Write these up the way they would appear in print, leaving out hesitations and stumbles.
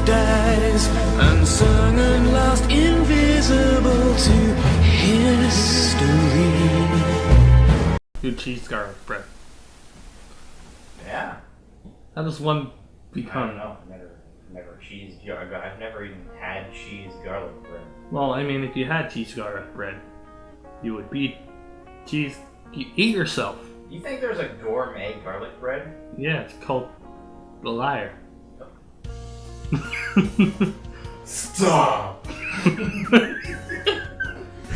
dies, unsung and lost, invisible to history. Good cheese garlic bread. Yeah. How does one I become? don't know. I've never even had cheese garlic bread. Well, I mean, if you had cheese garlic bread, you would be cheese. You eat yourself. You think there's a gourmet garlic bread? Yeah, it's called the Lyyer. Stop!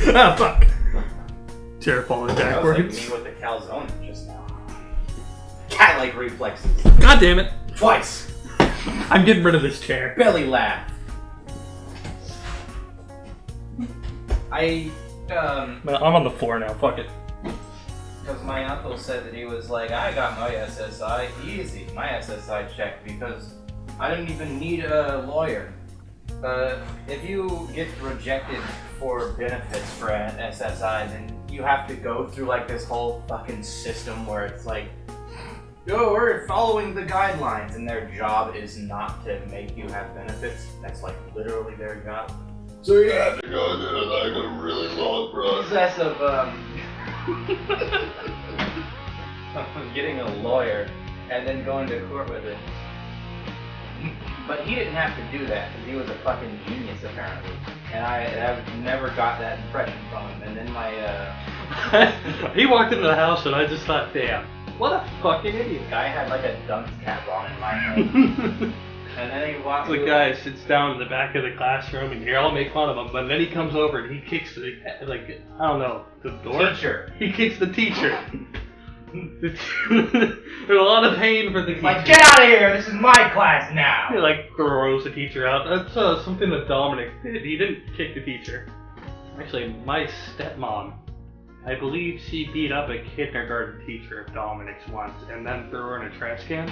Ah, fuck! Chair falling That was backwards. like me with the calzone just now. Cat-like reflexes. God damn it! Twice! I'm getting rid of this chair. Belly laugh. Well, I'm on the floor now. Fuck it. Because my uncle said that he was like, I got my SSI easy, my SSI check, because I didn't even need a lawyer. If you get rejected for benefits for an SSI, then you have to go through like this whole fucking system where it's like, oh, we're following the guidelines, and their job is not to make you have benefits. That's like literally their job. So you have to go through like a really long process of getting a lawyer and then going to court with it. But he didn't have to do that because he was a fucking genius apparently, and I've never got that impression from him. And then my He walked into the house and I just thought, damn, what a fucking idiot. guy had like a dunce cap on in my head, and then he walked. The guy sits down in the back of the classroom and you all make fun of him, but then he comes over and he kicks the, like, I don't know, the door? Teacher. He kicks the teacher. There's a lot of pain for the teacher. Like, get out of here! This is my class now! He like throws the teacher out. That's something that Dominic did. He didn't kick the teacher. Actually, my stepmom, I believe she beat up a kindergarten teacher of Dominic's once and then threw her in a trash can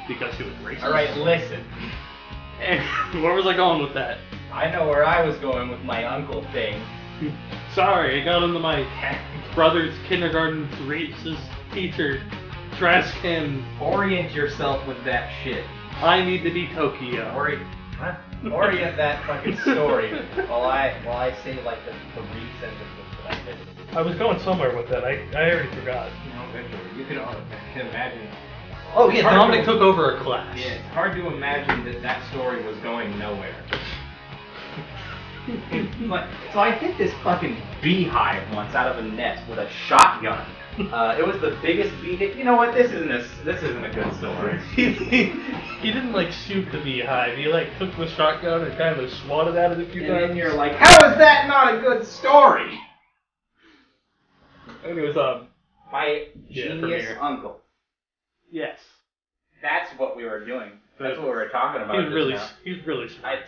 because she was racist. Alright, listen. And where was I going with that? I know where I was going with my uncle thing. Sorry, I got into my brother's kindergarten racist teacher trash can. Orient yourself with that shit. I need to be Tokyo. Orient that fucking story while I say like the 3 sentences that I did. I was going somewhere with that. I already forgot. No, you can imagine. Oh yeah, Dominic took over a class. Yeah, it's hard to imagine that story was going nowhere. So I hit this fucking beehive once out of a nest with a shotgun. It was the biggest bee hit. You know what? This isn't a good story. He didn't like shoot the beehive. He like took the shotgun and kind of swatted at it a few times. And then you're like, how is that not a good story? And it was my genius uncle. Yes. That's what we were doing. That's what we were talking about. He's really smart.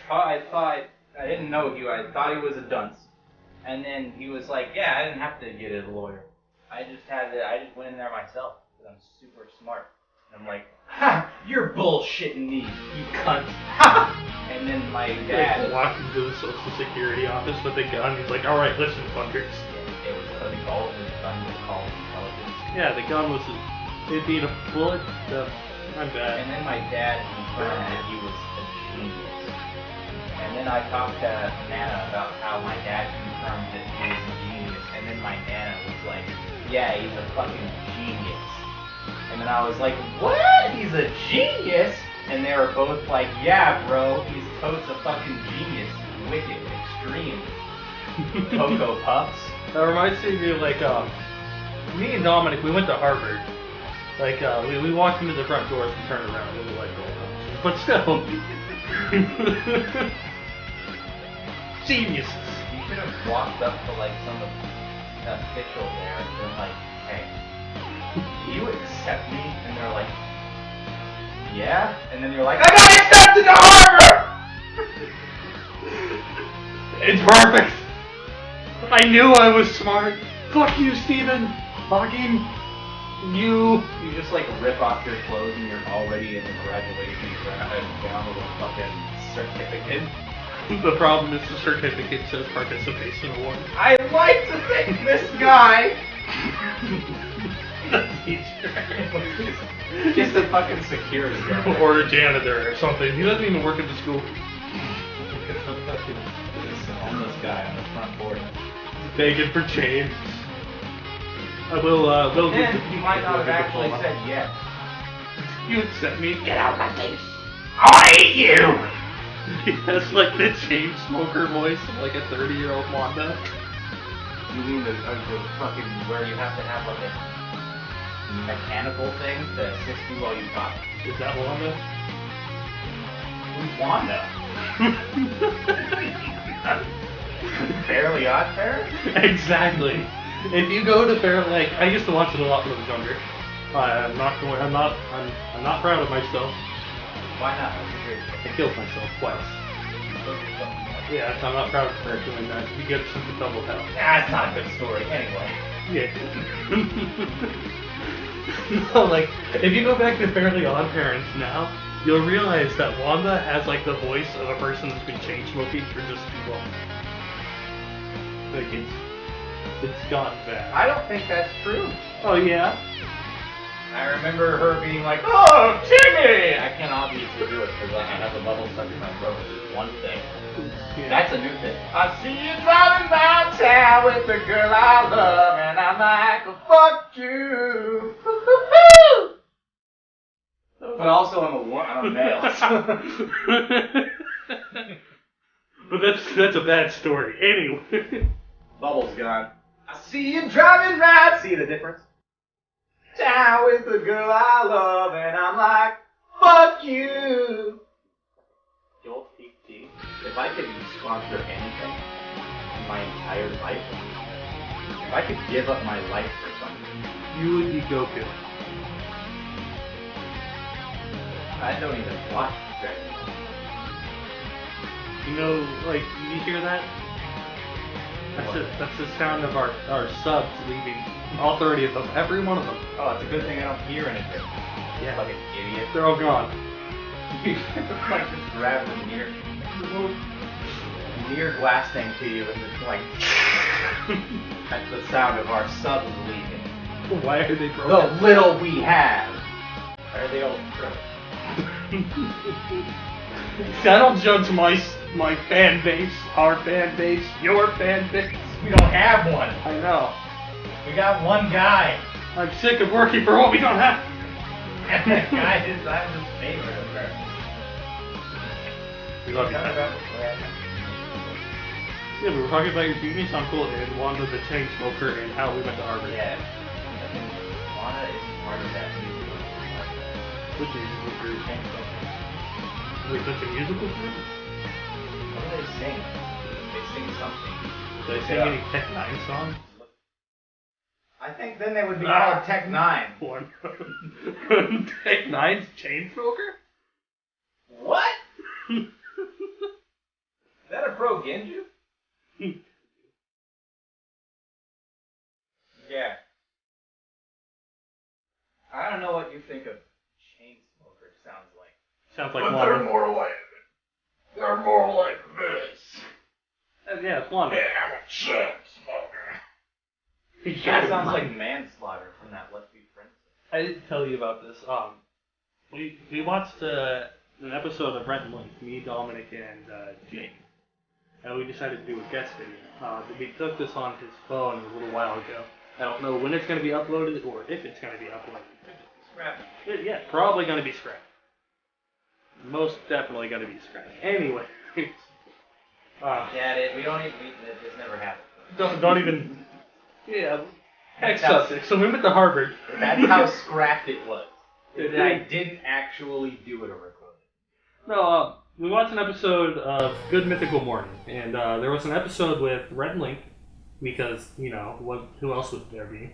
I didn't know I thought he was a dunce. And then he was like, yeah, I didn't have to get a lawyer. I just went in there myself because I'm super smart. And I'm like, ha, you're bullshitting me, you cunt. Ha! And then my dad walked into the Social Security office with a gun. He's like, all right, listen, fuckers. It was the gun was called intelligence. Yeah, the gun was, it'd be a bullet. I'm bad. And then my dad confirmed that he was a genius. And then I talked to Nana about how my dad confirmed that he was a genius. And then my Nana was like, yeah, he's a fucking genius. And then I was like, what? He's a genius? And they were both like, yeah, bro, he's totes a fucking genius. Wicked, extreme. Cocoa Puffs. That reminds me of like, me and Dominic, we went to Harvard. Like, we walked into the front doors and turned around and we were like, oh, but still. Geniuses. You should have walked up to like some official there and been like, hey, do you accept me? And they're like, yeah? And then you're like, I got accepted to Harvard! It's perfect! I knew I was smart. Fuck you, Steven. Fucking you. You just like rip off your clothes and you're already in the graduation gown with a fucking certificate. The problem is the certificate says participation award. I'd like to thank this guy. The teacher. Just a fucking security guard. Or a janitor or something. He doesn't even work at the school. This homeless guy on the front porch. Begging for change. I will Then he might not have actually said yes. You accept me? Get out of my face! I'll eat you! He has like the chain smoker voice of like a 30-year-old Wanda. You mean the fucking where you have to have like a mechanical thing to assist you while you talk? Is that Wanda? Who's Wanda? Fairly Odd Parents? Exactly. If you go to like I used to watch it a lot when I was younger. I'm not proud of myself. Why not? That's a great I killed myself twice. Yeah, I'm not proud of doing that. You get some double hell. That's not a good story. Anyway. Yeah. No, like if you go back to Fairly Odd Parents now, you'll realize that Wanda has like the voice of a person who's been chain smoking for just too long. Like it's gone bad. I don't think that's true. Oh yeah. I remember her being like, "Oh, Timmy!" I can't obviously do it because I have a bubble stuck in my throat. It's one thing. Yeah. That's a new thing. I see you driving downtown with the girl I love, and I'm like, well, fuck you. But also, I'm a male. But that's a bad story. Anyway. Bubble's gone. I see you driving right. See the difference? Down with the girl I love, and I'm like, fuck you. The old PT. If I could sponsor anything in my entire life, if I could give up my life for something, You would be Goku. I don't even watch Dragon Ball. You know, like, you hear that? That's the sound of our subs leaving. All 30 of them. Every one of them. Oh, it's a good thing I don't hear anything. Yeah. Like an idiot. They're all gone. Like just grab the near glass thing to you and just like that's the sound of our subs leaving. Why are they broken? The little we have. Why are they all broken? I don't judge my fan base, our fan base, your fan base. We don't have one. I know. We got one guy. I'm sick of working for what we don't have. And that guy is I'm his favorite of her. We love you. Yeah, we were talking about your genius uncle and Wanda the chain smoker and how we went to Harvard. Yeah. Lana is part of that musical. Which musical group? Wait, that's a musical group? What do they sing? They sing something. Do they sing any Tech 9 songs? I think then they would be called Tech 9. One. Tech 9's chain smoker? What? Is that a pro Genju? Yeah. I don't know what you think of chain smoker sounds like. Sounds like But Wanda. they're more like this. Yeah, it's Wanda. Yeah, I'm a chain smoker. That sounds like manslaughter from that Let's Be Friends. I didn't tell you about this. We watched an episode of Rent and Link, me, Dominic, and Jake. And we decided to do a guest video. We took this on his phone a little while ago. I don't know when it's going to be uploaded or if it's going to be uploaded. Scrap. Yeah, probably going to be scrapped. Most definitely going to be scrapped. Anyway. Yeah, we don't even. This never happened. Don't even. Yeah. Heck subject. So we went to Harvard. That's how scrapped it was. I didn't actually do it or record it. No, we watched an episode of Good Mythical Morning, and there was an episode with Red and Link, because, you know, who else would there be?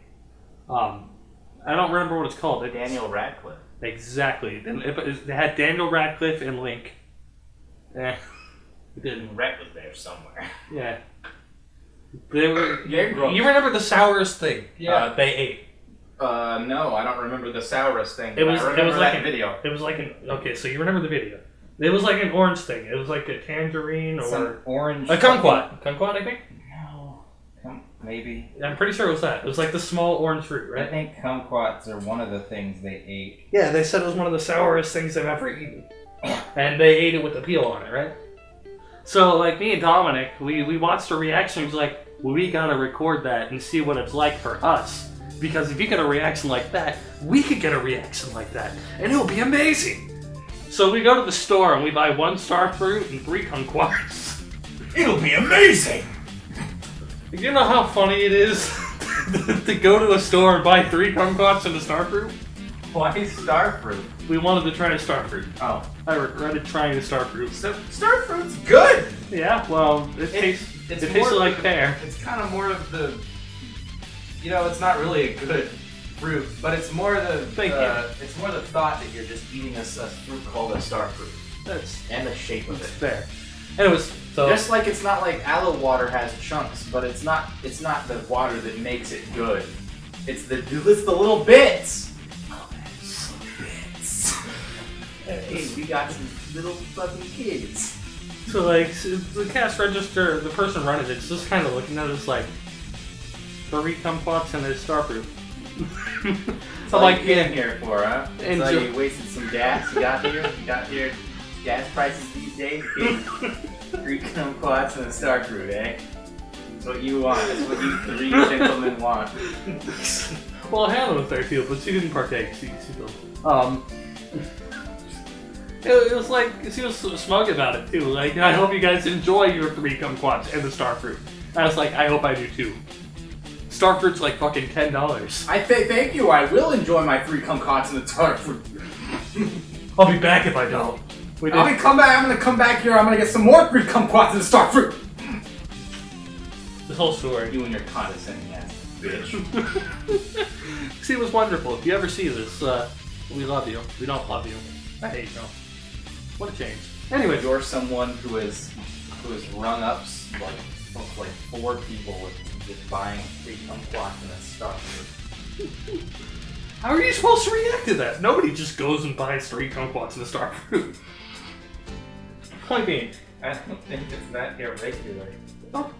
I don't remember what it's called. Daniel Radcliffe. Exactly. They had Daniel Radcliffe and Link. It didn't. Rhett was there somewhere. Yeah. They were. Gross. You remember the sourest thing? Yeah. They ate. No, I don't remember the sourest thing. It was like like a video. It was like okay, so you remember the video. It was like an orange thing. It was like a tangerine or some orange. A kumquat. Kumquat, I think. No, maybe. I'm pretty sure it was that. It was like the small orange fruit, right? I think kumquats are one of the things they ate. Yeah, they said it was one of the sourest things they've ever eaten, and they ate it with the peel on it, right? So, like, me and Dominic, we watched the reaction. He's like, well, we gotta record that and see what it's like for us. Because if you get a reaction like that, we could get a reaction like that. And it'll be amazing. So we go to the store and we buy 1 Starfruit and 3 Kumquats. It'll be amazing! You know how funny it is to go to a store and buy 3 Kumquats and a Starfruit? Why Starfruit? We wanted to try a Starfruit. Oh. I regretted trying a Starfruit. So, Starfruit's good! Yeah, well, it tastes like pear. It's kind of more of the... You know, it's not really a good fruit, but it's more the it's more the thought that you're just eating a fruit called a Starfruit. And the shape of it. Fair. Anyways, so just like it's not like aloe water has chunks, but it's not the water that makes it good. It's the little bits. Hey, we got some little fucking kids. So like the cash register, the person running it's just kind of looking at us like 3 Kumquats and a Starfruit. So I'm like, you came here for, huh? And so you wasted some gas. You got here. Gas prices these days. 3 Kumquats and a Starfruit, eh? That's what you want. That's what you 3 gentlemen want. Well, Hannah was there too, but she didn't partake. She it was like she was smug about it too. Like, I hope you guys enjoy your 3 Kumquats and the Starfruit. I was like, I hope I do too. Starfruit's like fucking $10. I thank you. I will enjoy my 3 Kumquats and the Starfruit. I'll be back if I don't. I'm gonna come back here. I'm gonna get some more 3 Kumquats and the Starfruit. This whole story. You and your condescending ass, bitch. See, it was wonderful. If you ever see this, we love you. We don't love you. I hate you. What a change. Anyway, you're someone who has rung up like 4 people with just buying 3 Kumquats and a Starfruit. How are you supposed to react to that? Nobody just goes and buys 3 Kumquats and a Starfruit. Point being, I don't think it's that irregular. Oh.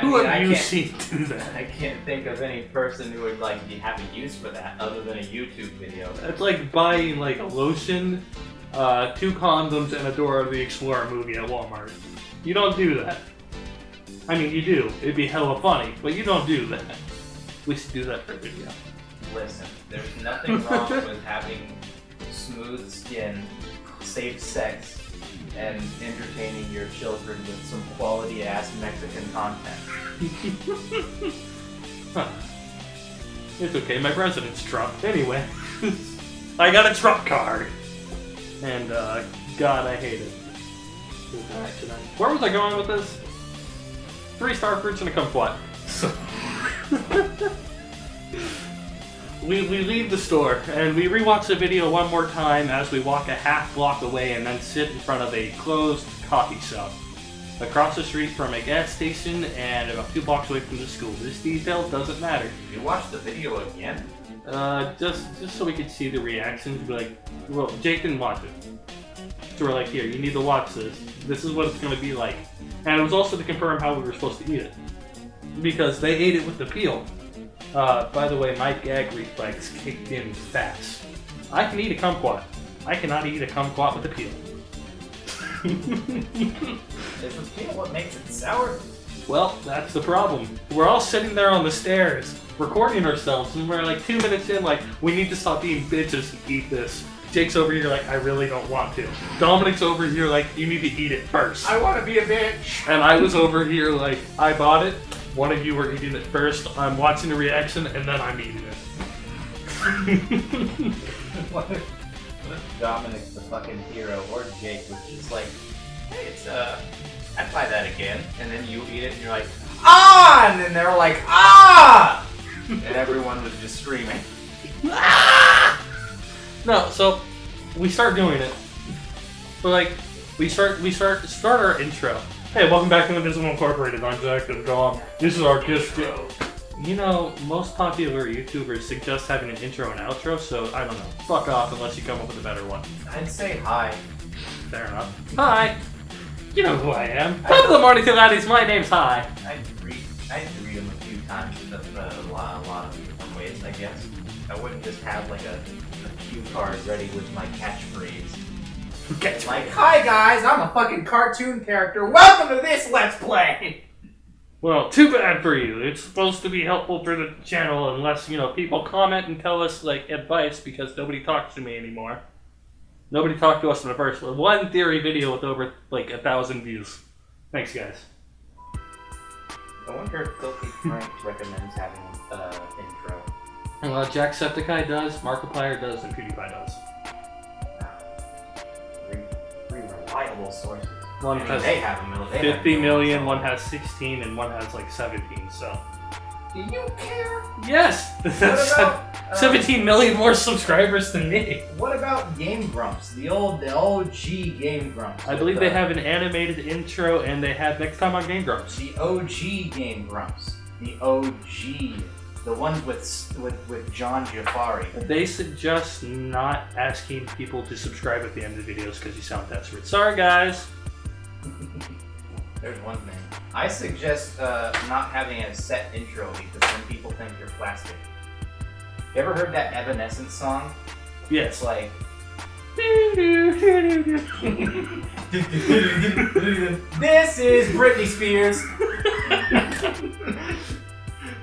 Who have you seen do that? I can't think of any person who would like have a use for that other than a YouTube video. It's like buying like a lotion, 2 condoms, and a Dora the Explorer movie at Walmart. You don't do that. I mean, you do. It'd be hella funny, but you don't do that. We should do that for a video. Listen, there's nothing wrong with having smooth skin, safe sex, and entertaining your children with some quality-ass Mexican content. Huh. It's okay, my president's Trump. Anyway, I got a Trump card. And, God, I hate it. Where was I going with this? 3 Starfruits and a Kumquat. So we leave the store, and we rewatch the video one more time as we walk a half block away and then sit in front of a closed coffee shop. Across the street from a gas station and about 2 blocks away from the school. This detail doesn't matter. You watched the video again? Just so we could see the reactions. Be like, well, Jake didn't watch it. So we're like, here, you need to watch this. This is what it's going to be like. And it was also to confirm how we were supposed to eat it. Because they ate it with the peel. By the way, my gag reflex kicked in fast. I can eat a kumquat. I cannot eat a kumquat with the peel. Is the peel what makes it sour? Well, that's the problem. We're all sitting there on the stairs, recording ourselves, and we're like 2 minutes in, like, we need to stop being bitches and eat this. Jake's over here like, I really don't want to. Dominic's over here like, you need to eat it first. I want to be a bitch. And I was over here like, I bought it. One of you were eating it first. I'm watching the reaction, and then I'm eating it. What if Dominic's the fucking hero, or Jake was just like, hey, it's I'd buy that again. And then you eat it, and you're like, ah! And then they're like, ah! And everyone was just screaming. Ah! No, so we start doing it. But like, we start our intro. Hey, welcome back to Invisible Incorporated. I'm Zack and Dom. This is our guest. You know, most popular YouTubers suggest having an intro and outro, so I don't know. Fuck off unless you come up with a better one. I'd say hi. Fair enough. Hi. You know who I am. Top of the morning to laddies. My name's Hi. I'd read them a few times, a lot of different ways, I guess. I wouldn't just have like a cue card ready with my catchphrase. Get Like, hi guys, I'm a fucking cartoon character. Welcome to this Let's Play. Well, too bad for you. It's supposed to be helpful for the channel unless, people comment and tell us, advice because nobody talks to me anymore. Nobody talked to us in the first one. One theory video with over, 1,000 views. Thanks, guys. I wonder if Filthy Frank recommends having an intro. Well, Jacksepticeye does, Markiplier does, and PewDiePie does. Three reliable sources. One has they have a million. 50 million, one has 16, and one has 17, so... Do you care? Yes! What about 17 million more subscribers than me! What about Game Grumps? The OG Game Grumps. I believe they have an animated intro, and they had Next Time on Game Grumps. The OG Game Grumps. The OG. The ones with John Jafari. They suggest not asking people to subscribe at the end of the videos because you sound desperate. Sorry, guys! There's one thing. I suggest not having a set intro because then people think you're plastic. You ever heard that Evanescence song? Yes. It's like... This is Britney Spears.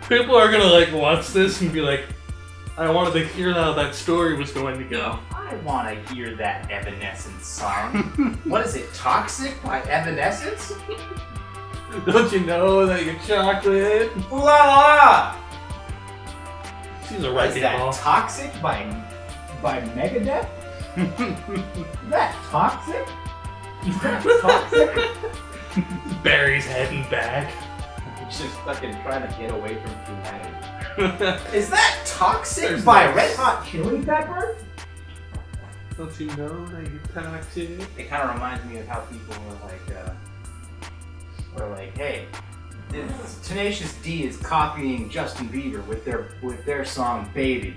People are gonna watch this and be like, I wanted to hear how that story was going to go. I want to hear that Evanescence song. What is it? Toxic by Evanescence? Don't you know that you're chocolate? Ooh la la! She's a What is wrecking that? ball. Toxic by Megadeth? Is that toxic? Is that toxic? Barry's head and back. Just fucking trying to get away from humanity. Is that Toxic There's by no- Red Hot Chili Peppers? Don't you know that you're toxic? It kind of reminds me of how people were like, hey, Tenacious D is copying Justin Bieber with their song Baby.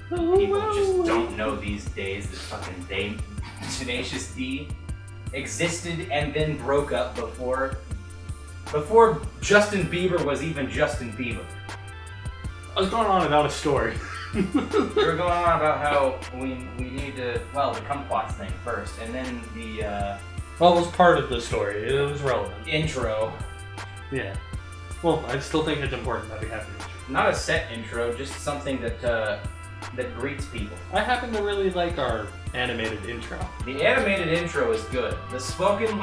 People just don't know these days that fucking Tenacious D existed and then broke up before Justin Bieber was even Justin Bieber. I was going on about a story. We were going on about how we need to, the Kumquats thing first, and then the Well, it was part of the story. It was relevant. intro. Yeah. Well, I still think it's important that we have an intro. Not a set intro, just something that greets people. I happen to really like our animated intro. The animated intro is good. The spoken, you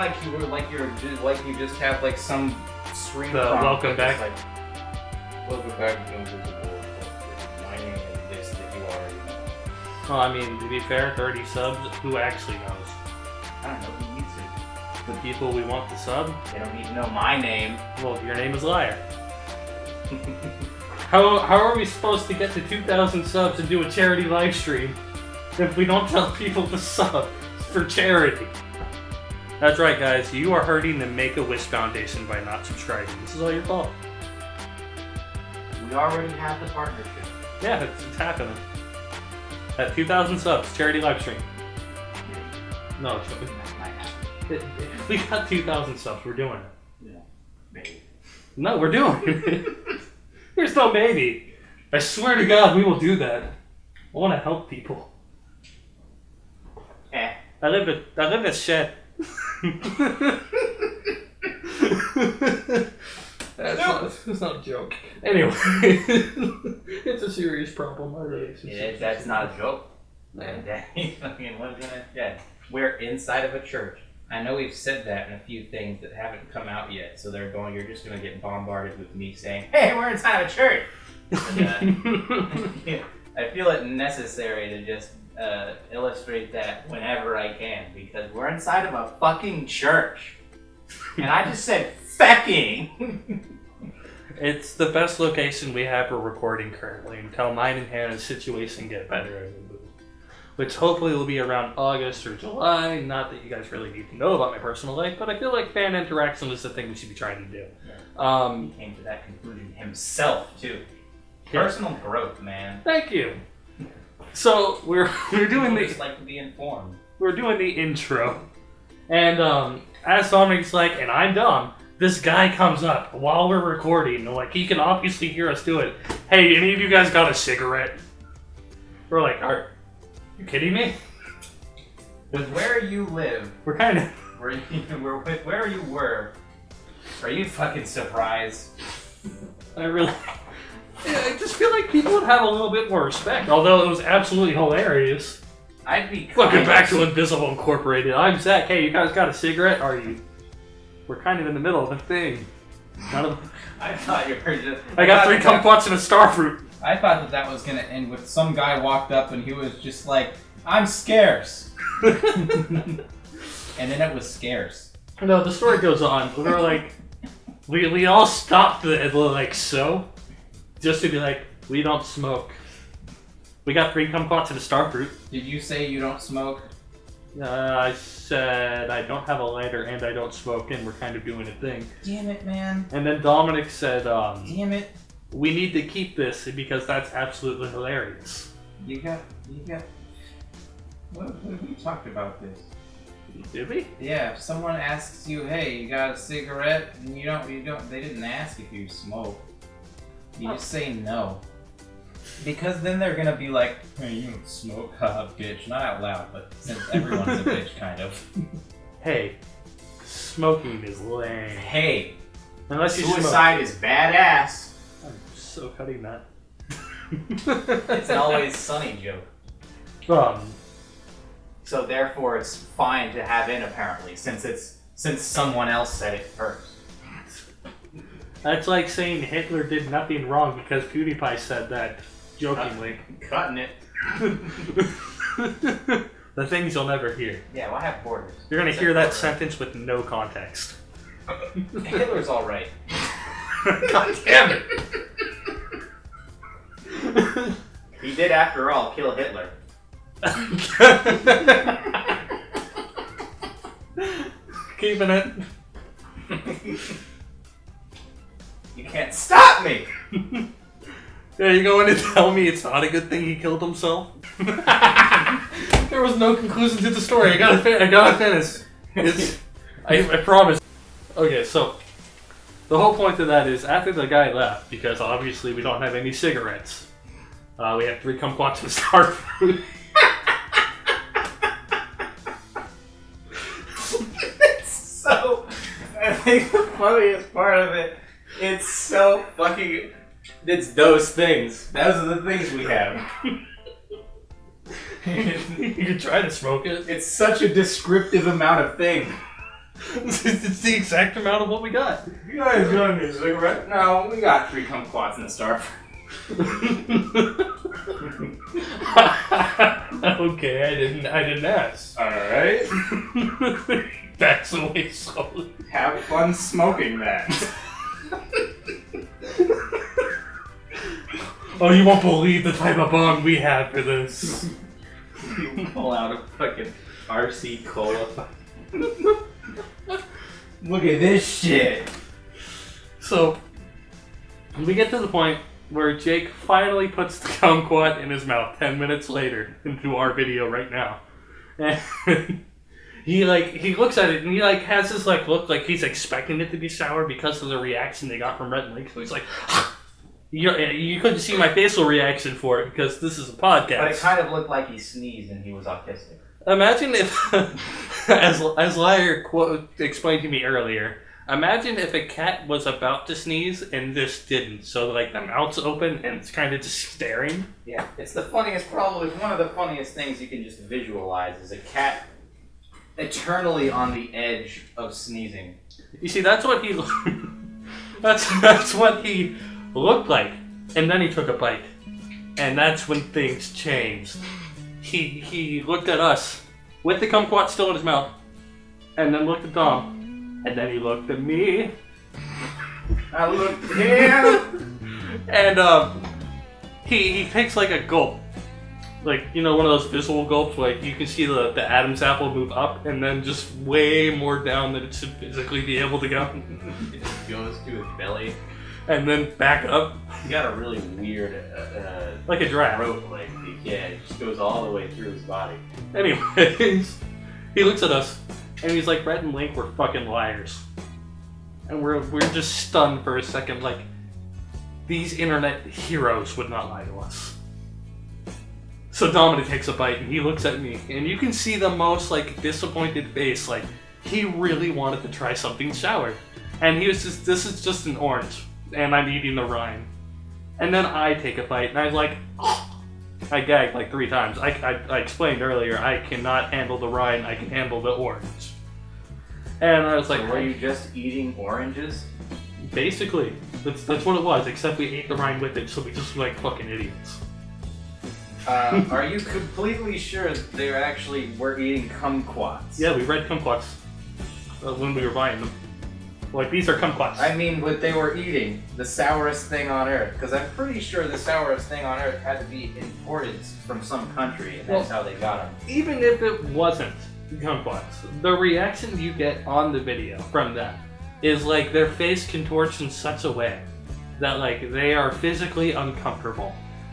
just have some screen The prompt welcome that's back. Welcome back to Invisible. My name is this that you already know. Well, I mean, to be fair, 30 subs, who actually knows? I don't know who needs it. The people we want to sub? They don't need to know my name. Well, your name is Lyyer. How are we supposed to get to 2,000 subs and do a charity live stream if we don't tell people to sub for charity? That's right, guys. You are hurting the Make-A-Wish Foundation by not subscribing. This is all your fault. We already have the partnership. Yeah, it's happening. At 2,000 subs, charity live stream. No, it's That might happen. if we got 2,000 subs, we're doing it. Yeah, maybe. No, we're doing it. There's no maybe. I swear to God, we will do that. I want to help people. Eh. I live at Shed. That's not a joke. Anyway, it's a serious problem. My relationship. That's not a joke. Yeah. We're inside of a church. I know we've said that in a few things that haven't come out yet, so you're just going to get bombarded with me saying, hey, we're inside of a church! And, I feel it necessary to just illustrate that whenever I can, because we're inside of a fucking church. And I just said, fecking! It's the best location we have for recording currently until mine and Hannah's situation get better and we move. Which hopefully will be around August or July. Not that you guys really need to know about my personal life, but I feel like fan interaction is the thing we should be trying to do. He came to that conclusion himself, too. Yeah. Personal growth, man. Thank you. So we're doing People just like to be informed. we're doing the intro, and as Dominic's like, and I'm dumb. This guy comes up while we're recording, and he can obviously hear us do it. Hey, any of you guys got a cigarette? We're like, are you kidding me? With where you live, We're kind of... where you were, are you fucking surprised? I really... Yeah, I just feel like people would have a little bit more respect, although it was absolutely hilarious. I'd be Welcome back to Invisible Incorporated. I'm Zack. Hey, you guys got a cigarette? Are you? We're kind of in the middle of a thing. None of... I thought you were just... I got 3 kumquats and a starfruit. I thought that was gonna end with some guy walked up and he was just like, I'm scarce. And then it was scarce. No, the story goes on. We were like... We all stopped like so. Just to be like, we don't smoke. We got 3 kumquats and a starfruit. Did you say you don't smoke? I said I don't have a lighter and I don't smoke, and we're kind of doing a thing. Damn it, man. And then Dominic said, Damn it. we need to keep this because that's absolutely hilarious. You got... What we talked about this? Did we? Yeah, if someone asks you, hey, you got a cigarette? And you don't, they didn't ask if you smoke. You just say no. Because then they're gonna be like, hey, you don't smoke, haha, bitch. Not out loud, but since everyone's a bitch, kind of. Hey, smoking is lame. Hey, Unless you suicide is badass. I'm so cutting that. It's an Always Sunny joke. So therefore it's fine to have in, apparently, since someone else said it first. That's like saying Hitler did nothing wrong because PewDiePie said that jokingly. Cutting it. The things you'll never hear. Yeah, well, I have borders. You're gonna hear that sentence with no context. Hitler's alright. God damn it! He did, after all, kill Hitler. Keeping it. You can't stop me! Are you going to tell me it's not a good thing he killed himself? There was no conclusion to the story. I gotta finish. I promise. Okay, so the whole point of that is after the guy left, because obviously we don't have any cigarettes, we have 3 kumquats and starfruit. So, I think the funniest part of it, it's so fucking... It's those things. Those are the things we have. You can try to smoke it. It's such a descriptive amount of thing. It's the exact amount of what we got. You guys got any cigarette? No, we got 3 kumquats and a starfruit. Okay, I didn't ask. Alright. Backs away slowly. Have fun smoking that. Oh, you won't believe the type of bong we had for this. You pull out a fucking RC Cola. Look at this shit. So, we get to the point where Jake finally puts the kumquat in his mouth 10 minutes later into our video right now. And he looks at it and he has this look like he's expecting it to be sour because of the reaction they got from Red and Link. So he's like, you couldn't see my facial reaction for it because this is a podcast. But it kind of looked like he sneezed and he was autistic. Imagine if, as Lyyer explained to me earlier, imagine if a cat was about to sneeze and just didn't. So the mouth's open and it's kind of just staring. Yeah, it's the funniest, probably one of the funniest things you can just visualize is a cat eternally on the edge of sneezing. You see, that's what he that's what he looked like. And then he took a bite. And that's when things changed. He looked at us with the kumquat still in his mouth, and then looked at Dom, and then he looked at me. I looked at him, and he takes a gulp, one of those visual gulps, you can see the Adam's apple move up, and then just way more down than it should physically be able to go. It just goes to his belly. And then back up. He got a really weird, like a giraffe. Throat, yeah, it just goes all the way through his body. Anyways, he looks at us, and he's like, Red and Link were fucking liars. And we're just stunned for a second, these internet heroes would not lie to us. So Dominic takes a bite and he looks at me, and you can see the most like disappointed face. Like he really wanted to try something sour, and he was just, "This is just an orange," and I'm eating the rind. And then I take a bite, and I was like, oh. I gagged like 3 times. I explained earlier, I cannot handle the rind, I can handle the orange. And I was like, So were you just eating oranges? basically, that's what it was, except we ate the rind with it, so we just look like fucking idiots. Are you completely sure they actually were eating kumquats? Yeah, we read kumquats when we were buying them. Like, these are kumquats. I mean, what they were eating, the sourest thing on earth. Because I'm pretty sure the sourest thing on earth had to be imported from some country, and that's how they got them. Even if it wasn't kumquats, the reaction you get on the video from them is like their face contorts in such a way that like they are physically uncomfortable.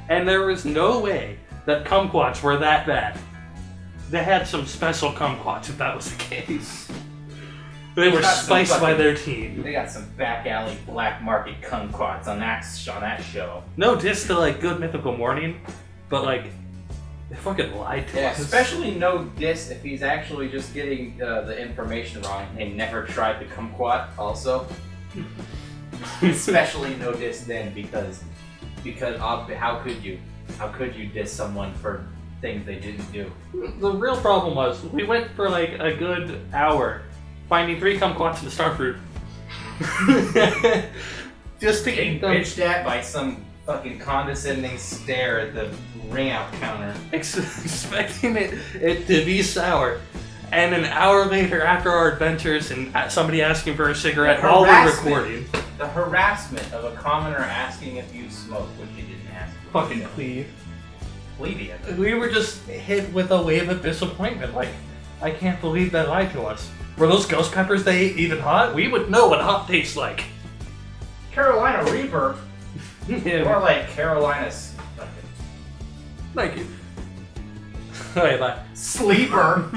And there was no way that kumquats were that bad. They had some special kumquats if that was the case. They were spiced by their team. They got some back alley black market kumquats on that show. No diss to like Good Mythical Morning, but like they fucking lied to us. Especially no diss if he's actually just getting the information wrong and never tried the kumquat also. Especially no diss then because how could you diss someone for things they didn't do? The real problem was we went for like a good hour finding 3 kumquats in the STARFRUIT. Just to Getting eat them. bitched at by some fucking condescending stare at the ring out counter. Expecting it to be sour. And an hour later, after our adventures and somebody asking for a cigarette while we're recording. The harassment of a commoner asking if you smoke, which you didn't ask. Fucking cleave. Plebeian. We were just hit with a wave of disappointment. Like, I can't believe they lied to us. Were those ghost peppers they ate even hot? We would know what hot tastes like. Carolina Reaper? Yeah. More like Carolina... Thank you. Wait, bye. Sleeper?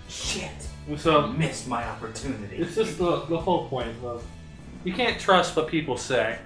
Shit. So, Missed my opportunity. it's just the whole point of you can't trust what people say.